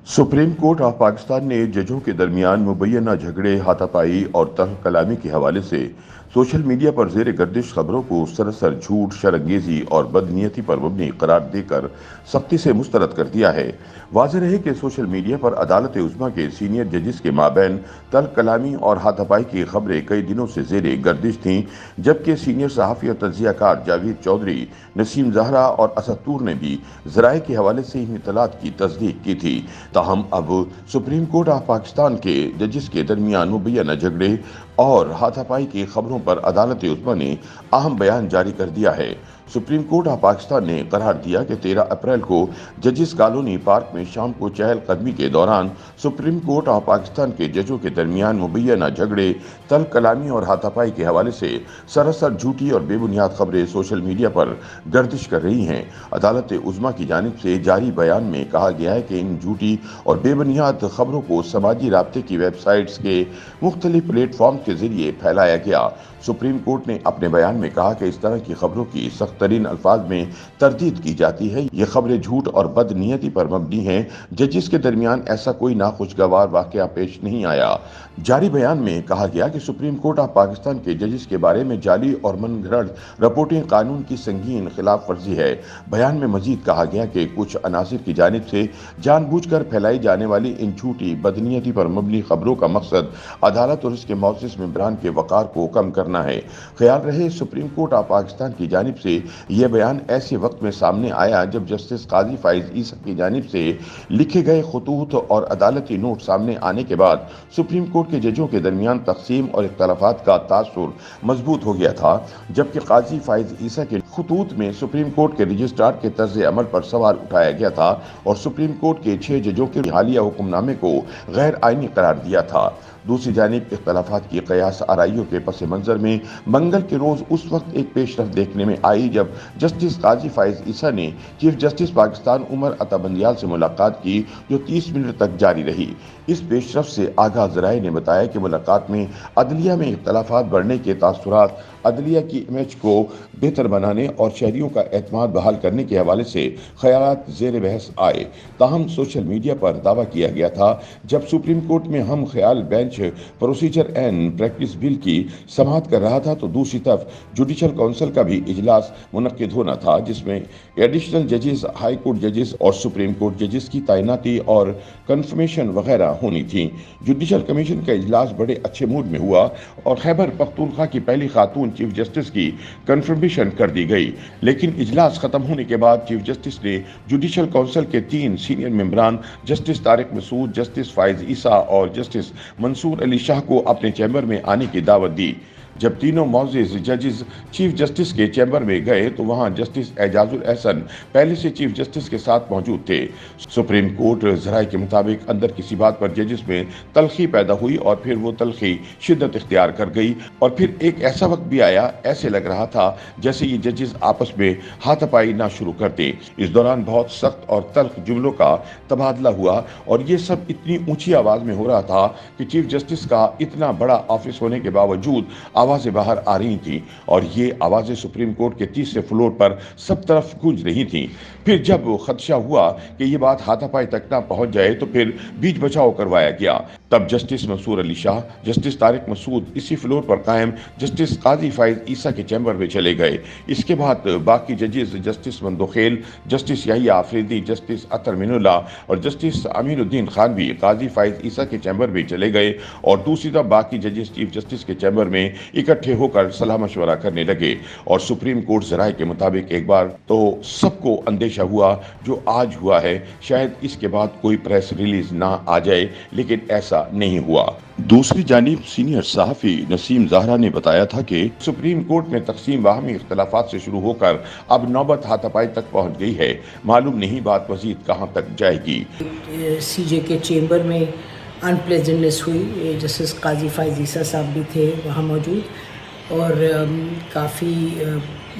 Supreme court of Pakistan ने जजों के दरमियान मुबैना झगड़े, हाथापाई और तल्ख कलामी के हवाले से सोशल मीडिया पर ज़ेर गर्दिश खबरों को सरासर झूठ, शरंगेज़ी और बदनीयती पर मबनी करार देकर सख्ती से मुस्तरद कर दिया है। वाज़ेह रहे कि सोशल मीडिया पर अदालत उज़्मा के सीनियर जजिस के माबैन तल्ख कलामी और हाथापाई की खबरें कई दिनों से ज़ेर गर्दिश थीं, जबकि सीनियर सहाफ़ी और तज्ज़ियाकार जावेद चौधरी, नसीम ज़हरा और असद तूर ने भी ज़राए के हवाले से इन इत्तलात की तस्दीक की थी। ताहम अब सुप्रीम कोर्ट ऑफ पाकिस्तान के जजिस के दरमियान मुबैना झगड़े और हाथापाई की खबरों पर अदालत उज़्मा ने अहम बयान जारी कर दिया है। सुप्रीम कोर्ट ऑफ पाकिस्तान ने करार दिया कि 13 अप्रैल को जजिस कॉलोनी पार्क में शाम को चहलकदमी के दौरान सुप्रीम कोर्ट ऑफ पाकिस्तान के जजों के दरमियान मुबैना झगड़े, तल्ख कलामी और हाथापाई के हवाले से सरासर झूठी और बेबुनियाद खबरें सोशल मीडिया पर गर्दिश कर रही हैं। अदालत उज़्मा की जानिब से जारी बयान में कहा गया है कि इन झूठी और बेबुनियाद खबरों को समाजी राब्ते की वेबसाइट्स के मुख्तलिफ प्लेटफॉर्म के जरिए फैलाया गया। सुप्रीम कोर्ट ने अपने बयान में कहा कि इस तरह की खबरों की सख्त तरीन अल्फाज में तरदीद की जाती है। ये खबरें झूठ और बदनीयती पर मबनी हैं। जजिस के दरमियान ऐसा कोई नाखुशगवार वाकया पेश नहीं आया। जारी बयान में कहा गया कि सुप्रीम कोर्ट ऑफ पाकिस्तान के जजिस के बारे में जाली और मनगढ़ंत रिपोर्टिंग कानून की संगीन खिलाफ वर्जी है। बयान में मजीद कहा गया कि कुछ अनासिर की जानिब से जानबूझकर फैलाई जाने वाली इन झूठी, बदनीयती पर मबनी खबरों का मकसद अदालत और इसके मौजूद मेंबरान के वक़ार को कम करना है। ख्याल रहे, सुप्रीम कोर्ट ऑफ पाकिस्तान की जानिब से यह बयान ऐसे वक्त में सामने आया जब जस्टिस काजी फाइज ईसा की जानिब से लिखे गए खतूत और अदालती नोट सामने आने के बाद सुप्रीम कोर्ट के जजों के दरमियान तकसीम और इख्तलाफात का तासुर मजबूत हो गया था, जबकि काजी फाइज ईसा के खतूत में सुप्रीम कोर्ट के रजिस्ट्रार के तर्ज अमल पर सवाल उठाया गया था और सुप्रीम कोर्ट के 6 जजों के हालिया हुक्मनामे को गैर आइनी करार दिया था। दूसरी जानिब इख्तलाफात की कयास आराइयों के पस मंजर में मंगल के रोज़ उस वक्त एक पेशरफ देखने में आई जब जस्टिस काजी फाइज ईसा ने चीफ जस्टिस पाकिस्तान उमर अता बंदियाल से मुलाकात की, जो 30 मिनट तक जारी रही। इस पेशरफ से आगाह ज़राए ने बताया कि मुलाकात में अदलिया में इख्तलाफात बढ़ने के तासुरात, अदलिया की इमेज को बेहतर बनाने और शहरियों का एतमाद बहाल करने के हवाले से ख्यालात ज़ेर बहस आए। ताहम सोशल मीडिया पर दावा किया गया था जब सुप्रीम कोर्ट में हम ख्याल bench procedure and practice bill की समाअत कर रहा था तो दूसरी तरफ जुडिशल काउंसिल का भी इजलास मुनक्किद होना था, जिसमें एडिशनल जजेस, हाई कोर्ट जजेस और सुप्रीम कोर्ट जजेस की तैनाती और कन्फर्मेशन वगैरह होनी थी। जुडिशल कमीशन का इजलास बड़े अच्छे मूड में हुआ और खैबर पख्तूनख्वा की पहली खातून चीफ जस्टिस की कन्फर्मेशन कर दी गई, लेकिन इजलास खत्म होने के बाद चीफ जस्टिस ने जुडिशल काउंसिल के 3 सीनियर मेंबरान जस्टिस तारिक मसूद, जस्टिस फाइज ईसा और जस्टिस मंसूर अली शाह को अपने चैम्बर में आने की दावत दी। जब तीनों मौजूद जजेस चीफ जस्टिस के चैम्बर में गए तो वहां जस्टिस एजाजुल एहसन पहले से चीफ जस्टिस के साथ मौजूद थे। सुप्रीम कोर्ट ज़राए के मुताबिक अंदर किसी बात पर जजेस में तलखी पैदा हुई और फिर वो तलखी शिद्दत इख्तियार कर गई और फिर एक ऐसा वक्त भी आया, ऐसे लग रहा था जैसे ये जजेस आपस में हाथापाई ना शुरू करते। इस दौरान बहुत सख्त और तल्ख जुमलों का तबादला हुआ और ये सब इतनी ऊंची आवाज में हो रहा था कि चीफ जस्टिस का इतना बड़ा ऑफिस होने के बावजूद आवाजें बाहर आ रही थीं और ये आवाजें सुप्रीम कोर्ट के 30वें फ्लोर पर सब तरफ गूंज रही थीं। फिर जब खदशा हुआ कि ये बात हाथापाई तक ना पहुंच जाए तो फिर बीच बचाव करवाया गया। तब जस्टिस मंसूर अली शाह, जस्टिस तारिक मसूद इसी फ्लोर पर कायम जस्टिस काजी फाइज ईसा के चैम्बर में चले गए। इसके बाद बाकी जजेस justice Mandokhail, justice Yahya Afridi, justice Athar Minallah और जस्टिस अमीनुद्दीन खान भी काजी फाइज ईसा के चैम्बर में चले गए और दूसरी तरफ बाकी जजेस चीफ जस्टिस के चैम्बर में इकट्ठे होकर सलाह मशवरा करने लगे। और सुप्रीम कोर्ट ज़राए के मुताबिक एक बार तो सबको अंदेशा हुआ जो आज हुआ है, शायद इसके बाद कोई प्रेस रिलीज ना आ जाए, लेकिन ऐसा नहीं हुआ। दूसरी जानिब सीनियर सहाफ़ी नसीम ज़हरा ने बताया था कि सुप्रीम कोर्ट में तकसीम बाहमी इख्तलाफात से शुरू होकर अब नौबत हाथापाई तक पहुंच गई है। मालूम नहीं बात मजीद कहां तक जाएगी। सीजे के चेंबर में अनप्लेजेंटनेस हुई। जस्टिस काजी फाइज ईसा साहब भी थे वहाँ मौजूद और काफ़ी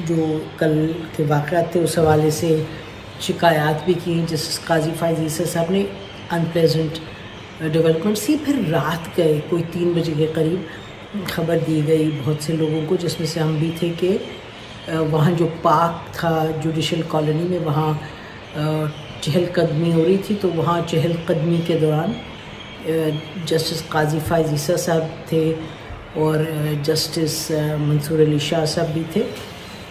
जो कल के वाक़यात थे उस हवाले से शिकायत भी की। जस्टिस काजी फाइज ईसा साहब ने अनप्लेजेंट डेवलपमेंट सी। फिर रात गए कोई 3 बजे के करीब खबर दी गई बहुत से लोगों को, जिसमें से हम भी थे, कि वहाँ जो पार्क था जुडिशल कॉलोनी में, वहाँ चहल कदमी हो रही थी, तो वहाँ चहल कदमी के दौरान जस्टिस काजी फायज़ ईसा साहब थे और जस्टिस मंसूर अली शाह साहब भी थे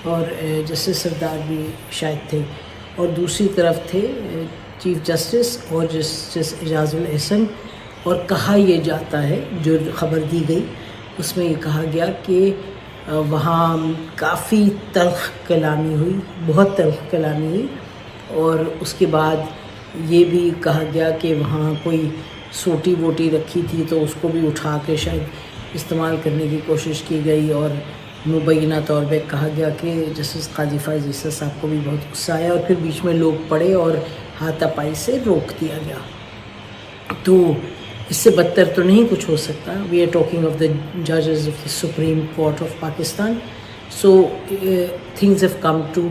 और जस्टिस सरदार भी शायद थे, और दूसरी तरफ थे चीफ जस्टिस और जस्टिस एजाजुल एहसन। और कहा यह जाता है, जो ख़बर दी गई उसमें ये कहा गया कि वहाँ काफ़ी तल्ख़ कलामी हुई, बहुत तल्ख़ कलामी हुई, और उसके बाद ये भी कहा गया कि वहाँ कोई सोटी वोटी रखी थी तो उसको भी उठा के शायद इस्तेमाल करने की कोशिश की गई, और मुबैना तौर पे कहा गया कि जस्टिस काजी फायज़ ईसा साहब को भी बहुत गुस्सा आया और फिर बीच में लोग पड़े और हाथापाई से रोक दिया गया। तो इससे बदतर तो नहीं कुछ हो सकता। We are talking of the जजेस of the supreme court of Pakistan, so things have come to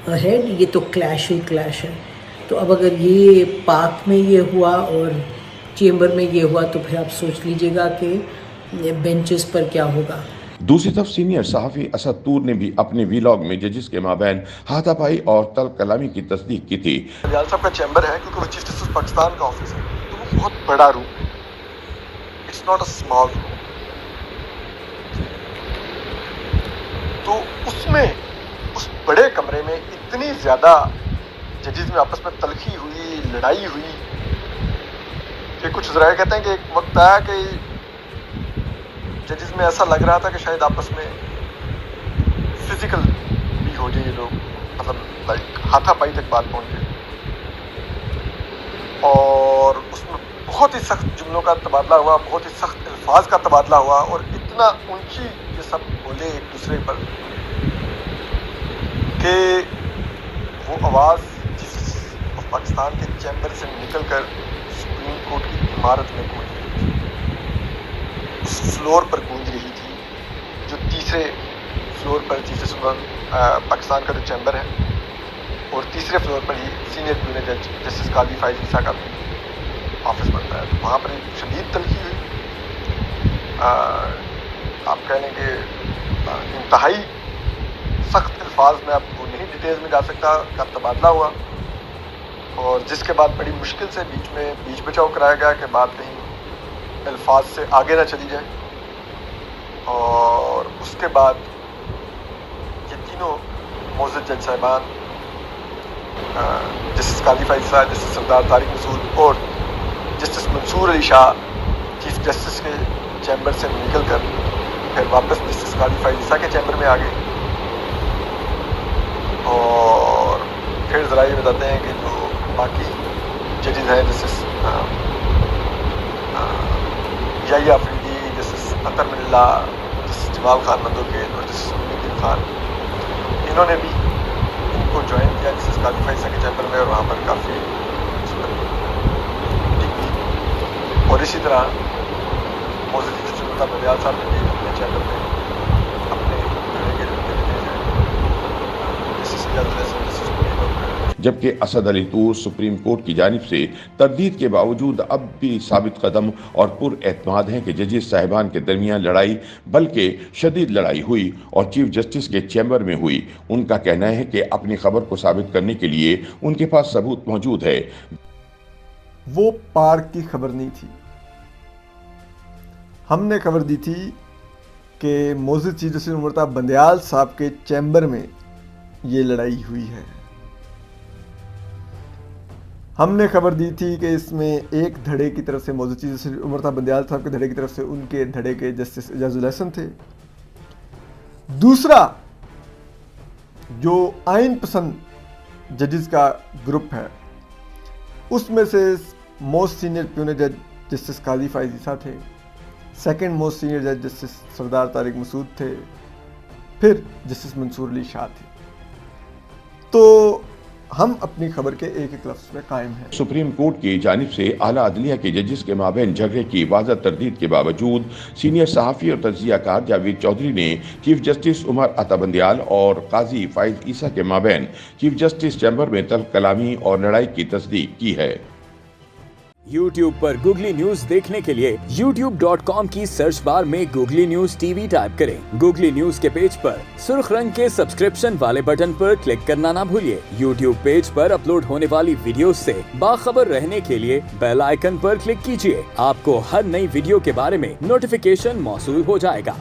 ahead. ये तो क्लैश ही क्लैश है। तो अब अगर ये पाक में ये हुआ और चेंबर में ये हुआ, तो फिर आप सोच लीजिएगा कि बेंचेस पर क्या होगा। दूसरी तरफ सीनियर सहाफ़ी असद तूर ने भी अपने वीलॉग में जजेस के माबैन हाथापाई और तल्ख़ कलामी की तस्दीक की थी। बंदियाल साहब का चैम्बर है क्योंकि वो चीफ जस्टिस पाकिस्तान का ऑफिस है, तो वो बहुत बड़ा रूम है, it's not a small room. तो उसमें उस बड़े कमरे में इतनी ज़्यादा जजेस में आपस में तलखी हुई, लड़ाई हुई कि कुछ ज़राए कहते हैं कि एक वक्त आया कि जजेस में ऐसा लग रहा था कि शायद आपस में फिजिकल भी हो जाए ये लोग, मतलब लाइक हाथापाई तक बात पहुंच गई। और उसमें बहुत ही सख्त जुमलों का तबादला हुआ, बहुत ही सख्त अल्फाज का तबादला हुआ, और इतना ऊंची ये सब बोले एक दूसरे पर कि वो आवाज़ जिस पाकिस्तान के चैम्बर से निकलकर सुप्रीम कोर्ट की इमारत में गूंज रही थी, उस फ्लोर पर गूंज रही थी, जो तीसरे फ्लोर पर चीफ जस्टिस पाकिस्तान का जो चैम्बर है, और तीसरे फ्लोर पर ही सीनियर जूनियर जज जस्टिस काजी फायज़ ईसा का भी ऑफिस बनता है। तो वहाँ पर एक शदीद तलखी हुई, आप कह लें कि इंतहाई सख्त अल्फाज में आपको नहीं डिटेल्स में जा सकता का तबादला हुआ, और जिसके बाद बड़ी मुश्किल से बीच बचाव कराया गया कि बात कहीं अल्फाज से आगे ना चली जाए। और उसके बाद ये तीनों मोअज़्ज़ज़ जज साहिबान, जस्टिस काजी फायज़ ईसा, जस्टिस सरदार तारिक मसूद और justice Mansoor Ali Shah chief justice के चैम्बर से निकल कर फिर वापस जस्टिस काजी फायज़ ईसा के चैम्बर में आ गए। और फिर ज़रा ये बताते हैं कि जो बाकी जजेस हैं, जस्टिस याहिया अफरीदी, जस्टिस अतर मिल्ला, जस्टिस जमाल खान मंदोकेल और जस्टिस मुनीर खान, इन्होंने भी इनको ज्वाइन किया जस्टिस काजी फायज़ ईसा के चैम्बर में, और वहाँ पर काफ़ी और इसी तरह मोअज़्ज़ज़ जस्टिस बंदियाल साहब ने भी अपने चैम्बर में अपने जबकि असद अली तूर सुप्रीम कोर्ट की जानिब से तरदीद के बावजूद अब भी साबित कदम और पुरएतमाद हैं कि जजेस साहिबान के दरमियान लड़ाई बल्कि शदीद लड़ाई हुई और चीफ जस्टिस के चैम्बर में हुई। उनका कहना है कि अपनी खबर को साबित करने के लिए उनके पास सबूत मौजूद है। वो पार्क की खबर नहीं थी, हमने खबर दी थी कि मोअज़्ज़ज़ चीफ जस्टिस उमर बंदियाल साहब के चैम्बर में ये लड़ाई हुई है। हमने खबर दी थी कि इसमें एक धड़े की तरफ से मोअज़्ज़ज़ चीफ जस्टिस उमर बंदियाल साहब के धड़े की तरफ से उनके धड़े के जस्टिस एजाजुल एहसन थे। दूसरा जो आइन पसंद जजेस का ग्रुप है, उसमें से मोस्ट सीनियर प्यूनर जज जस्टिस काजी फायज़ ईसा थे, सेकंड मोस्ट सीनियर जज जस्टिस सरदार तारिक मसूद थे, फिर जस्टिस मंसूर अली शाह थे। तो हम अपनी खबर के एक एक लफ्ज़ में कायम हैं। सुप्रीम कोर्ट की जानिब से आला अदलिया के जजेस के माबैन झगड़े की वाज़ह तरदीद के बावजूद सीनियर सहाफ़ी और तज्ज़ियाकार जावेद चौधरी ने चीफ जस्टिस उमर अता बंदियाल और काजी फायज़ ईसा के माबैन चीफ जस्टिस चैम्बर में तल्ख़ कलामी और लड़ाई की तस्दीक की है। YouTube पर गूगली न्यूज देखने के लिए youtube.com की सर्च बार में गूगली न्यूज टीवी टाइप करें। गूगली न्यूज के पेज पर सुर्ख रंग के सब्सक्रिप्शन वाले बटन पर क्लिक करना ना भूलिए। YouTube पेज पर अपलोड होने वाली वीडियो से बाखबर रहने के लिए बेल आइकन पर क्लिक कीजिए। आपको हर नई वीडियो के बारे में नोटिफिकेशन मौसूल हो जाएगा।